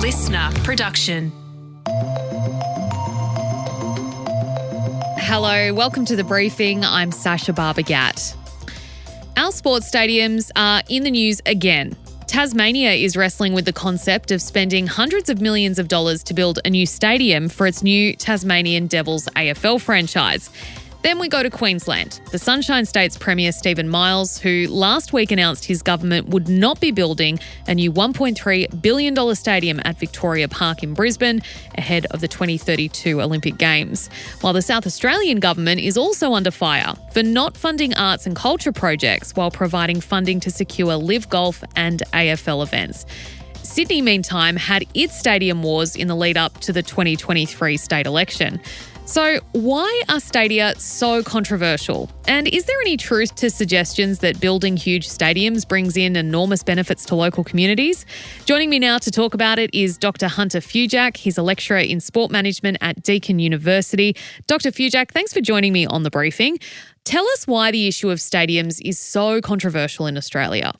listener production. Hello, welcome to The Briefing. I'm Sacha Barbour Gatt. Our sports stadiums are in the news again. Tasmania is wrestling with the concept of spending hundreds of millions of dollars to build a new stadium for its new Tasmanian Devils AFL franchise. Then we go to Queensland. The Sunshine State's Premier Stephen Miles, who last week announced his government would not be building a new $1.3 billion stadium at Victoria Park in Brisbane ahead of the 2032 Olympic Games. While the South Australian government is also under fire for not funding arts and culture projects while providing funding to secure live golf and AFL events. Sydney, meantime, had its stadium wars in the lead up to the 2023 state election. So why are stadia so controversial? And is there any truth to suggestions that building huge stadiums brings in enormous benefits to local communities? Joining me now to talk about it is Dr Hunter Fujak. He's a lecturer in sport management at Deakin University. Dr Fujak, thanks for joining me on The Briefing. Tell us why the issue of stadiums is so controversial in Australia.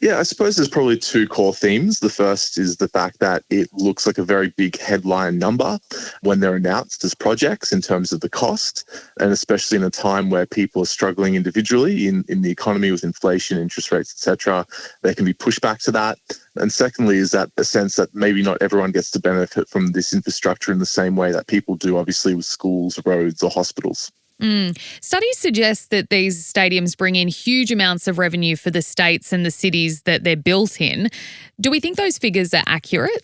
Yeah, I suppose there's probably two core themes. The first is the fact that it looks like a very big headline number when they're announced as projects in terms of the cost, and especially in a time where people are struggling individually in the economy with inflation, interest rates, etc. There can be pushback to that. And secondly is that a sense that maybe not everyone gets to benefit from this infrastructure in the same way that people do, obviously, with schools, roads or hospitals. Studies suggest that these stadiums bring in huge amounts of revenue for the states and the cities that they're built in. Do we think those figures are accurate?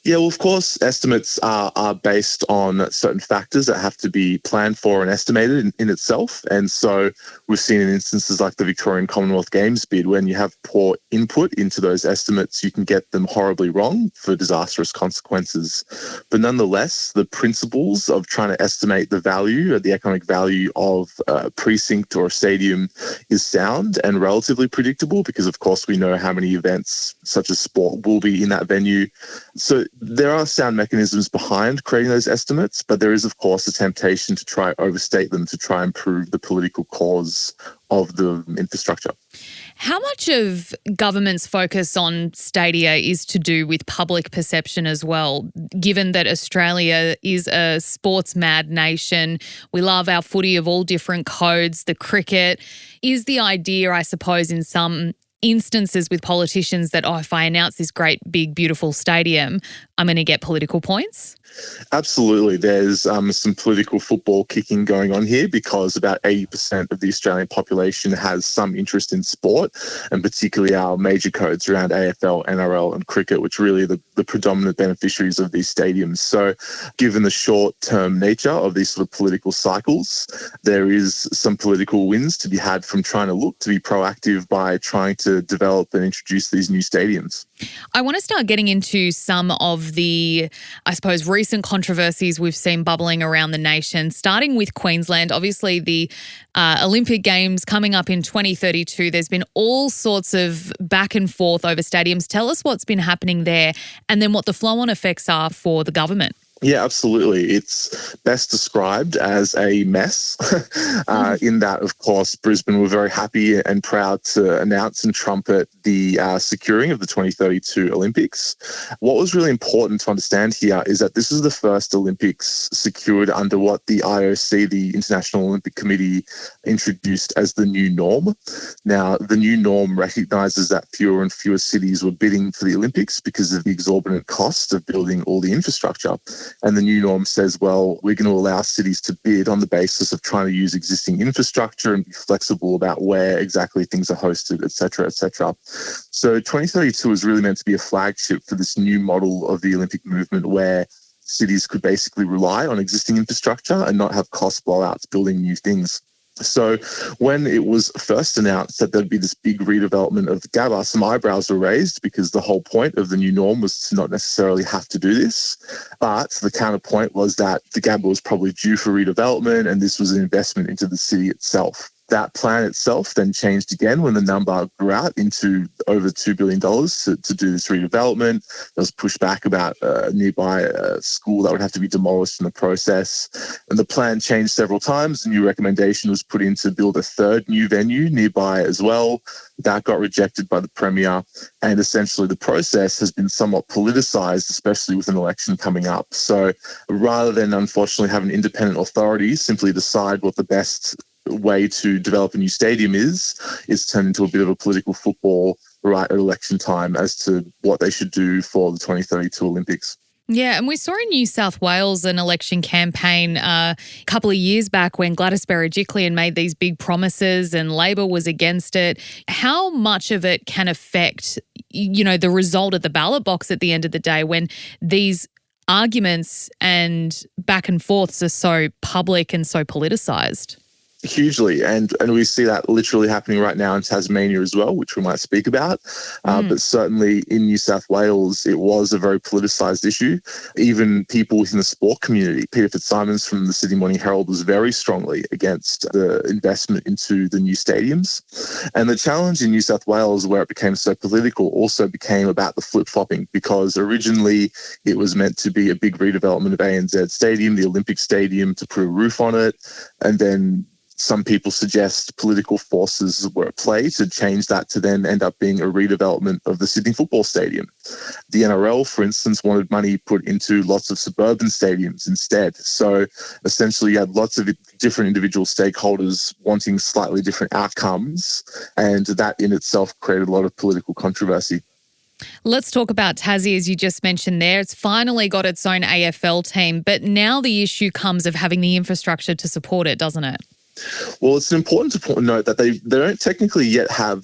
Yeah, well, of course, estimates are based on certain factors that have to be planned for and estimated in itself. And so we've seen in instances like the Victorian Commonwealth Games bid, when you have poor input into those estimates, you can get them horribly wrong for disastrous consequences. But nonetheless, the principles of trying to estimate the value, the economic value of a precinct or a stadium is sound and relatively predictable because, of course, we know how many events such as sport will be in that venue. So there are sound mechanisms behind creating those estimates, but there is, of course, a temptation to try overstate them to try and prove the political cause of the infrastructure. How much of government's focus on stadia is to do with public perception as well, given that Australia is a sports-mad nation? We love our footy of all different codes, the cricket. Is the idea, I suppose, in some instances with politicians that, if I announce this great, big, beautiful stadium, I'm going to get political points? Absolutely. There's some political football kicking going on here because about 80% of the Australian population has some interest in sport, and particularly our major codes around AFL, NRL and cricket, which really are the predominant beneficiaries of these stadiums. So given the short-term nature of these sort of political cycles, there is some political wins to be had from trying to be proactive by trying to develop and introduce these new stadiums. I want to start getting into some of the, I suppose, recent controversies we've seen bubbling around the nation, starting with Queensland. Obviously, the Olympic Games coming up in 2032. There's been all sorts of back and forth over stadiums. Tell us what's been happening there and then what the flow-on effects are for the government. Yeah, absolutely. It's best described as a mess in that, of course, Brisbane were very happy and proud to announce and trumpet the securing of the 2032 Olympics. What was really important to understand here is that this is the first Olympics secured under what the IOC, the International Olympic Committee, introduced as the new norm. Now, the new norm recognises that fewer and fewer cities were bidding for the Olympics because of the exorbitant cost of building all the infrastructure. And the new norm says, well, we're going to allow cities to bid on the basis of trying to use existing infrastructure and be flexible about where exactly things are hosted, et cetera, et cetera. So 2032 is really meant to be a flagship for this new model of the Olympic movement where cities could basically rely on existing infrastructure and not have cost blowouts building new things. So when it was first announced that there'd be this big redevelopment of the Gabba, some eyebrows were raised because the whole point of the new norm was to not necessarily have to do this. But the counterpoint was that the Gabba was probably due for redevelopment and this was an investment into the city itself. That plan itself then changed again when the number grew out into over $2 billion to do this redevelopment. There was pushback about a nearby school that would have to be demolished in the process. And the plan changed several times. A new recommendation was put in to build a third new venue nearby as well. That got rejected by the Premier. And essentially the process has been somewhat politicised, especially with an election coming up. So rather than unfortunately have an independent authority simply decide what the best way to develop a new stadium is turned into a bit of a political football right at election time as to what they should do for the 2032 Olympics. Yeah, and we saw in New South Wales an election campaign a couple of years back when Gladys Berejiklian made these big promises and Labor was against it. How much of it can affect, the result at the ballot box at the end of the day when these arguments and back and forths are so public and so politicised? Hugely, and we see that literally happening right now in Tasmania as well, which we might speak about. But certainly in New South Wales, it was a very politicised issue. Even people within the sport community, Peter Fitzsimons from the Sydney Morning Herald was very strongly against the investment into the new stadiums. And the challenge in New South Wales, where it became so political, also became about the flip-flopping, because originally it was meant to be a big redevelopment of ANZ Stadium, the Olympic Stadium, to put a roof on it, and then some people suggest political forces were at play to change that to then end up being a redevelopment of the Sydney Football Stadium. The NRL, for instance, wanted money put into lots of suburban stadiums instead. So essentially you had lots of different individual stakeholders wanting slightly different outcomes, and that in itself created a lot of political controversy. Let's talk about Tassie, as you just mentioned there. It's finally got its own AFL team, but now the issue comes of having the infrastructure to support it, doesn't it? Well, it's important to note that they don't technically yet have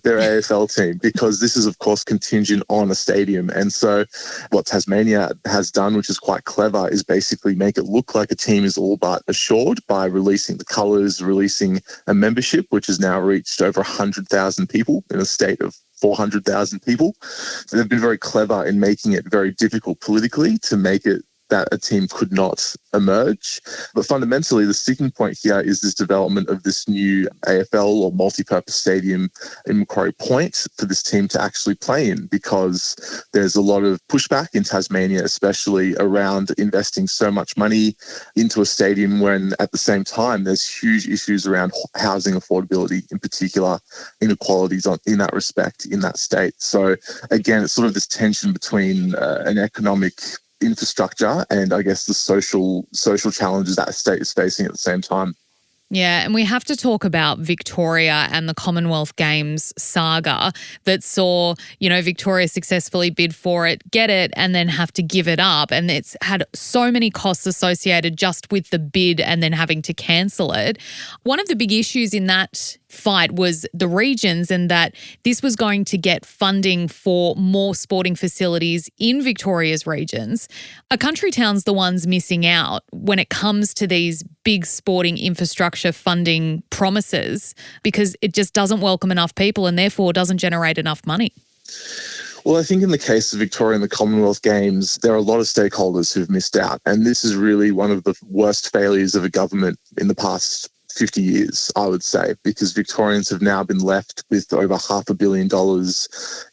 their AFL team, because this is, of course, contingent on a stadium. And so what Tasmania has done, which is quite clever, is basically make it look like a team is all but assured by releasing the colours, releasing a membership, which has now reached over 100,000 people in a state of 400,000 people. So they've been very clever in making it very difficult politically to make it that a team could not emerge. But fundamentally, the sticking point here is this development of this new AFL or multi-purpose stadium in Macquarie Point for this team to actually play in, because there's a lot of pushback in Tasmania, especially around investing so much money into a stadium when at the same time there's huge issues around housing affordability, in particular inequalities in that respect in that state. So again, it's sort of this tension between an economic infrastructure and I guess the social challenges that state is facing at the same time. Yeah, and we have to talk about Victoria and the Commonwealth Games saga that saw, Victoria successfully bid for it, get it, and then have to give it up. And it's had so many costs associated just with the bid and then having to cancel it. One of the big issues in that fight was the regions, and that this was going to get funding for more sporting facilities in Victoria's regions. Are country towns the ones missing out when it comes to these big sporting infrastructure funding promises, because it just doesn't welcome enough people and therefore doesn't generate enough money? Well, I think in the case of Victoria and the Commonwealth Games, there are a lot of stakeholders who've missed out. And this is really one of the worst failures of a government in the past 50 years, I would say, because Victorians have now been left with over $500 million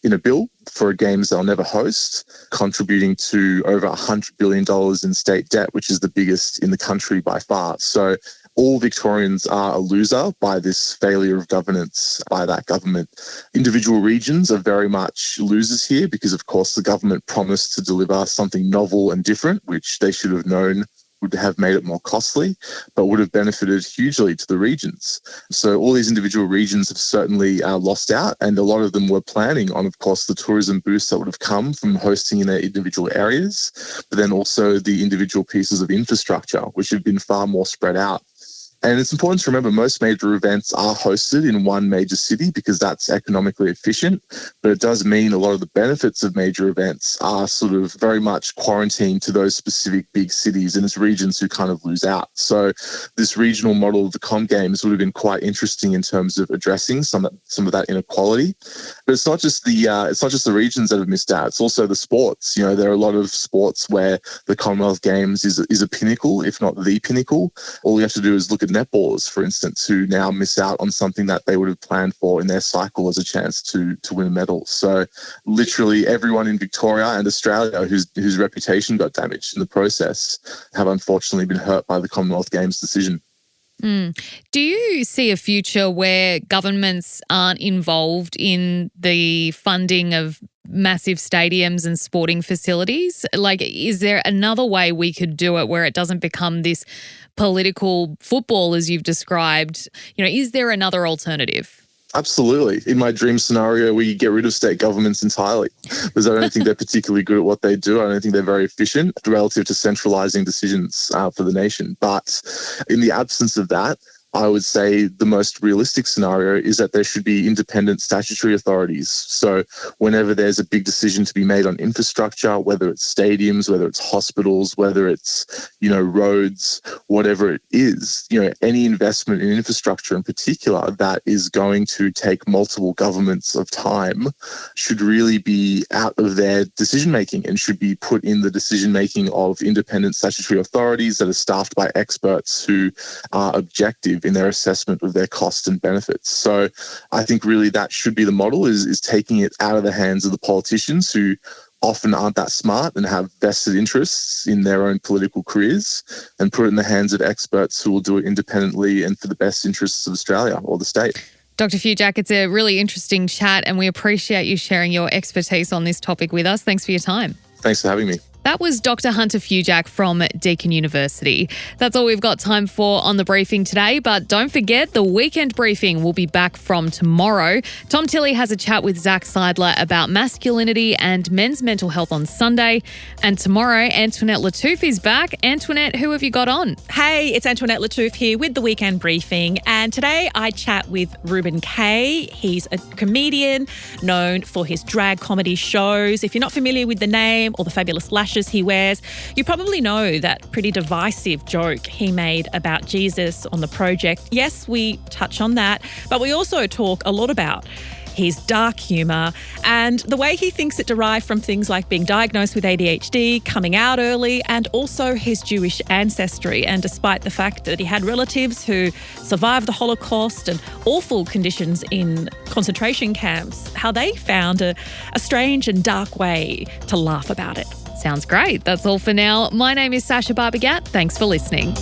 in a bill for games they'll never host, contributing to over $100 billion in state debt, which is the biggest in the country by far. So all Victorians are a loser by this failure of governance by that government. Individual regions are very much losers here because, of course, the government promised to deliver something novel and different, which they should have known would have made it more costly, but would have benefited hugely to the regions. So all these individual regions have certainly lost out, and a lot of them were planning on, of course, the tourism boost that would have come from hosting in their individual areas, but then also the individual pieces of infrastructure, which have been far more spread out. And it's important to remember most major events are hosted in one major city because that's economically efficient, but it does mean a lot of the benefits of major events are sort of very much quarantined to those specific big cities, and it's regions who kind of lose out. So this regional model of the Com Games would have been quite interesting in terms of addressing some of that inequality. But it's not just the regions that have missed out, it's also the sports. There are a lot of sports where the Commonwealth Games is a pinnacle, if not the pinnacle. All you have to do is look at netballers, for instance, who now miss out on something that they would have planned for in their cycle as a chance to win a medal. So literally everyone in Victoria and Australia whose reputation got damaged in the process have unfortunately been hurt by the Commonwealth Games decision. Do you see a future where governments aren't involved in the funding of massive stadiums and sporting facilities? Like, is there another way we could do it where it doesn't become this political football as you've described? You know, is there another alternative? Absolutely. In my dream scenario, we get rid of state governments entirely, because I don't think they're particularly good at what they do. I don't think they're very efficient relative to centralising decisions for the nation. But in the absence of that, I would say the most realistic scenario is that there should be independent statutory authorities. So whenever there's a big decision to be made on infrastructure, whether it's stadiums, whether it's hospitals, whether it's, roads, whatever it is, any investment in infrastructure in particular that is going to take multiple governments of time should really be out of their decision-making and should be put in the decision-making of independent statutory authorities that are staffed by experts who are objective in their assessment of their costs and benefits. So I think really that should be the model, is taking it out of the hands of the politicians who often aren't that smart and have vested interests in their own political careers, and put it in the hands of experts who will do it independently and for the best interests of Australia or the state. Dr. Fujak, it's a really interesting chat and we appreciate you sharing your expertise on this topic with us. Thanks for your time. Thanks for having me. That was Dr. Hunter Fujak from Deakin University. That's all we've got time for on The Briefing today, but don't forget the weekend briefing will be back from tomorrow. Tom Tilley has a chat with Zach Seidler about masculinity and men's mental health on Sunday. And tomorrow, Antoinette Lattouf is back. Antoinette, who have you got on? Hey, it's Antoinette Lattouf here with the weekend briefing. And today I chat with Ruben Kay. He's a comedian known for his drag comedy shows. If you're not familiar with the name or the fabulous lashes he wears, you probably know that pretty divisive joke he made about Jesus on The Project. Yes, we touch on that, but we also talk a lot about his dark humour and the way he thinks it derived from things like being diagnosed with ADHD, coming out early, and also his Jewish ancestry. And despite the fact that he had relatives who survived the Holocaust and awful conditions in concentration camps, how they found a strange and dark way to laugh about it. Sounds great. That's all for now. My name is Sacha Barbour Gatt. Thanks for listening.